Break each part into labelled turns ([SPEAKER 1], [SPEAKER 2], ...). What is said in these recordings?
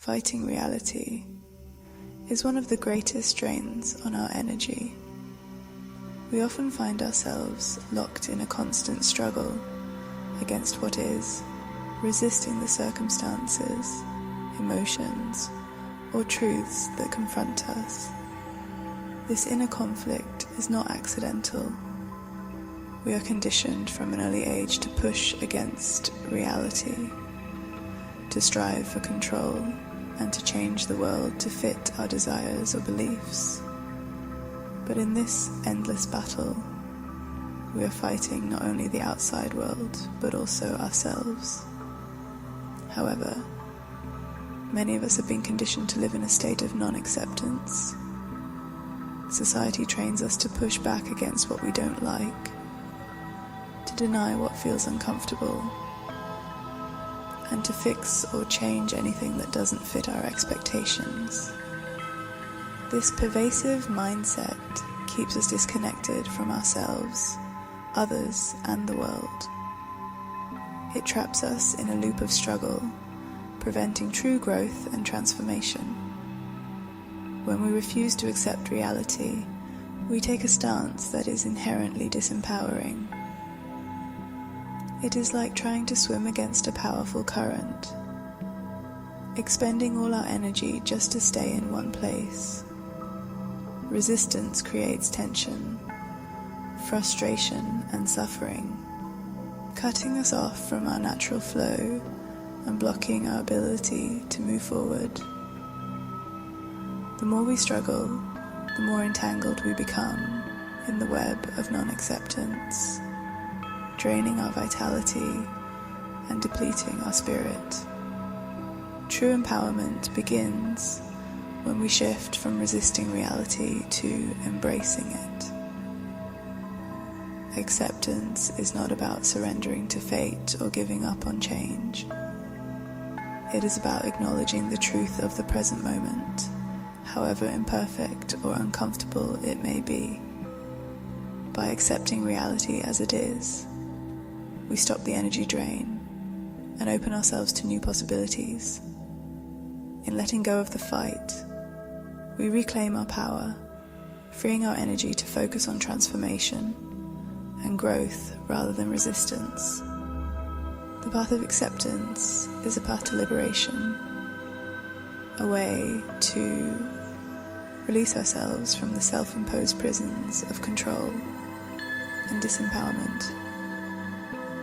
[SPEAKER 1] fighting reality is one of the greatest strains on our energy. We often find ourselves locked in a constant struggle against what is, resisting the circumstances, emotions, or truths that confront us. This inner conflict is not accidental. We are conditioned from an early age to push against reality, to strive for control, and to change the world to fit our desires or beliefs. But in this endless battle, we are fighting not only the outside world, but also ourselves. However, many of us have been conditioned to live in a state of non-acceptance. Society trains us to push back against what we don't like, to deny what feels uncomfortable, and to fix or change anything that doesn't fit our expectations. This pervasive mindset keeps us disconnected from ourselves, others, and the world. It traps us in a loop of struggle, preventing true growth and transformation. When we refuse to accept reality, we take a stance that is inherently disempowering. It is like trying to swim against a powerful current, expending all our energy just to stay in one place. Resistance creates tension, frustration, and suffering, cutting us off from our natural flow and blocking our ability to move forward. The more we struggle, the more entangled we become in the web of non-acceptance, draining our vitality and depleting our spirit. True empowerment begins when we shift from resisting reality to embracing it. Acceptance is not about surrendering to fate or giving up on change. It is about acknowledging the truth of the present moment, however imperfect or uncomfortable it may be. By accepting reality as it is, we stop the energy drain and open ourselves to new possibilities. In letting go of the fight, we reclaim our power, freeing our energy to focus on transformation and growth rather than resistance. The path of acceptance is a path to liberation, a way to release ourselves from the self-imposed prisons of control and disempowerment.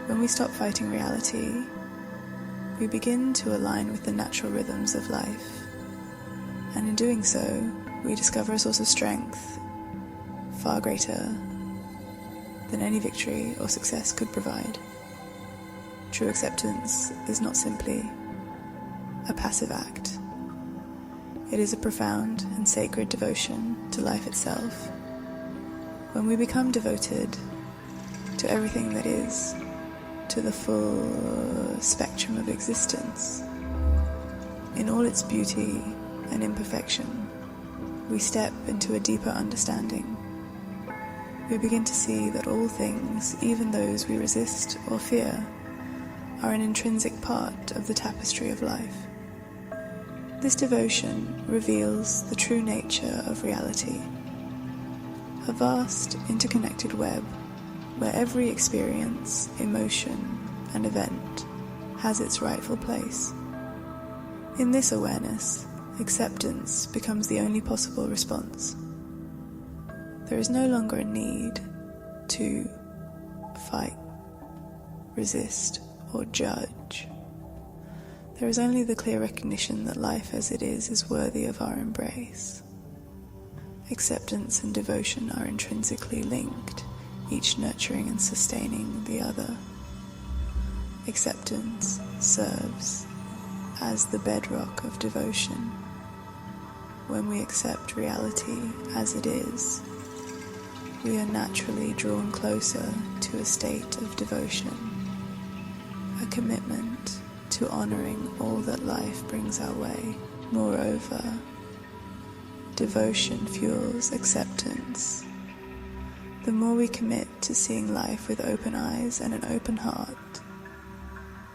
[SPEAKER 1] When we stop fighting reality, we begin to align with the natural rhythms of life. And in doing so, we discover a source of strength far greater than any victory or success could provide. True acceptance is not simply a passive act. It is a profound and sacred devotion to life itself. When we become devoted to everything that is, to the full spectrum of existence, in all its beauty and imperfection, we step into a deeper understanding. We begin to see that all things, even those we resist or fear, are an intrinsic part of the tapestry of life. This devotion reveals the true nature of reality, a vast, interconnected web where every experience, emotion, and event has its rightful place. In this awareness, acceptance becomes the only possible response. There is no longer a need to fight, resist, or judge. There is only the clear recognition that life as it is worthy of our embrace. Acceptance and devotion are intrinsically linked, each nurturing and sustaining the other. Acceptance serves as the bedrock of devotion. When we accept reality as it is, we are naturally drawn closer to a state of devotion, a commitment to honoring all that life brings our way. Moreover, devotion fuels acceptance. The more we commit to seeing life with open eyes and an open heart,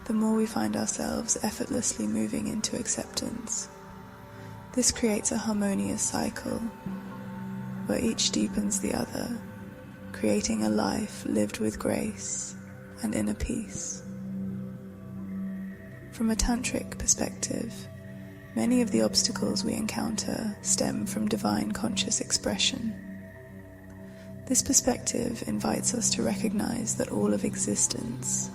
[SPEAKER 1] the more we find ourselves effortlessly moving into acceptance. This creates a harmonious cycle where each deepens the other, creating a life lived with grace and inner peace. From a tantric perspective, many of the obstacles we encounter stem from divine conscious expression. This perspective invites us to recognize that all of existence,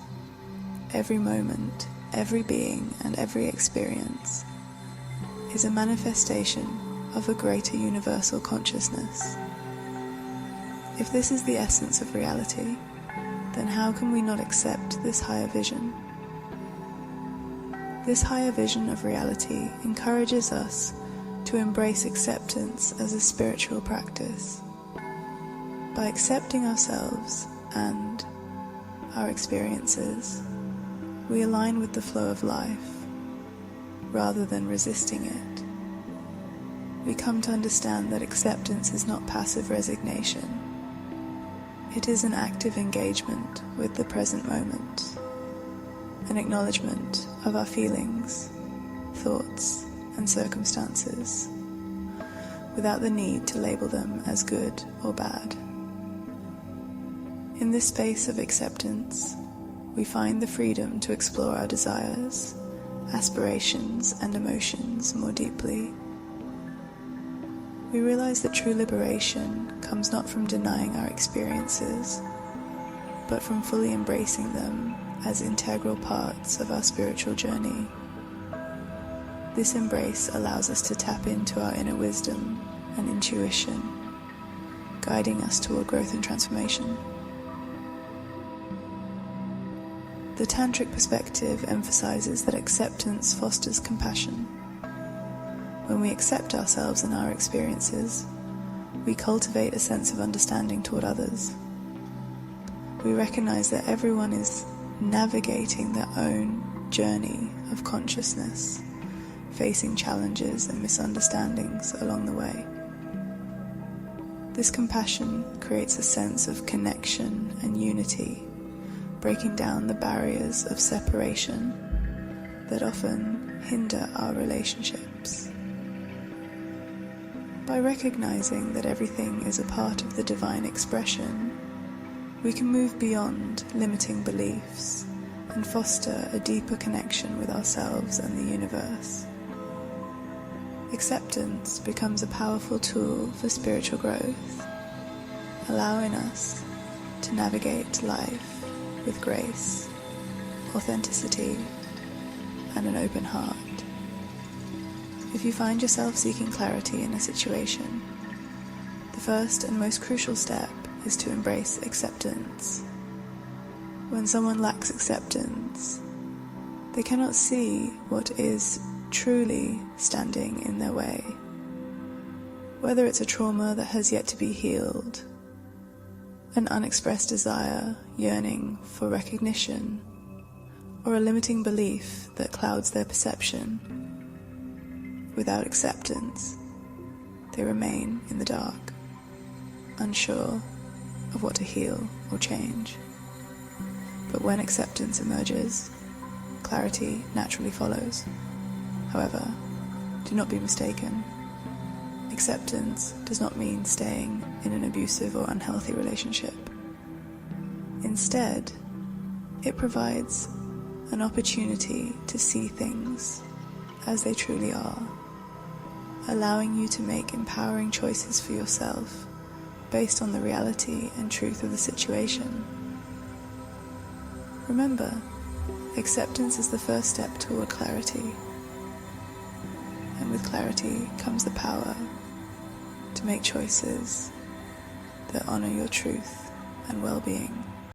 [SPEAKER 1] every moment, every being, and every experience is a manifestation of a greater universal consciousness. If this is the essence of reality, then how can we not accept this higher vision? This higher vision of reality encourages us to embrace acceptance as a spiritual practice. By accepting ourselves and our experiences, we align with the flow of life, rather than resisting it. We come to understand that acceptance is not passive resignation. It is an active engagement with the present moment, an acknowledgement of our feelings, thoughts, and circumstances, without the need to label them as good or bad. In this space of acceptance, we find the freedom to explore our desires, aspirations, and emotions more deeply. We realize that true liberation comes not from denying our experiences, but from fully embracing them as integral parts of our spiritual journey. This embrace allows us to tap into our inner wisdom and intuition, guiding us toward growth and transformation. The tantric perspective emphasizes that acceptance fosters compassion. When we accept ourselves and our experiences, we cultivate a sense of understanding toward others. We recognize that everyone is navigating their own journey of consciousness, facing challenges and misunderstandings along the way. This compassion creates a sense of connection and unity, breaking down the barriers of separation that often hinder our relationships. By recognizing that everything is a part of the divine expression, we can move beyond limiting beliefs and foster a deeper connection with ourselves and the universe. Acceptance becomes a powerful tool for spiritual growth, allowing us to navigate life with grace, authenticity, and an open heart. If you find yourself seeking clarity in a situation, the first and most crucial step is to embrace acceptance. When someone lacks acceptance, they cannot see what is truly standing in their way. Whether it's a trauma that has yet to be healed, an unexpressed desire yearning for recognition, or a limiting belief that clouds their perception, without acceptance, they remain in the dark, unsure of what to heal or change. But when acceptance emerges, clarity naturally follows. However, do not be mistaken. Acceptance does not mean staying in an abusive or unhealthy relationship. Instead, it provides an opportunity to see things as they truly are, allowing you to make empowering choices for yourself based on the reality and truth of the situation. Remember, acceptance is the first step toward clarity, and with clarity comes the power to make choices that honor your truth and well-being.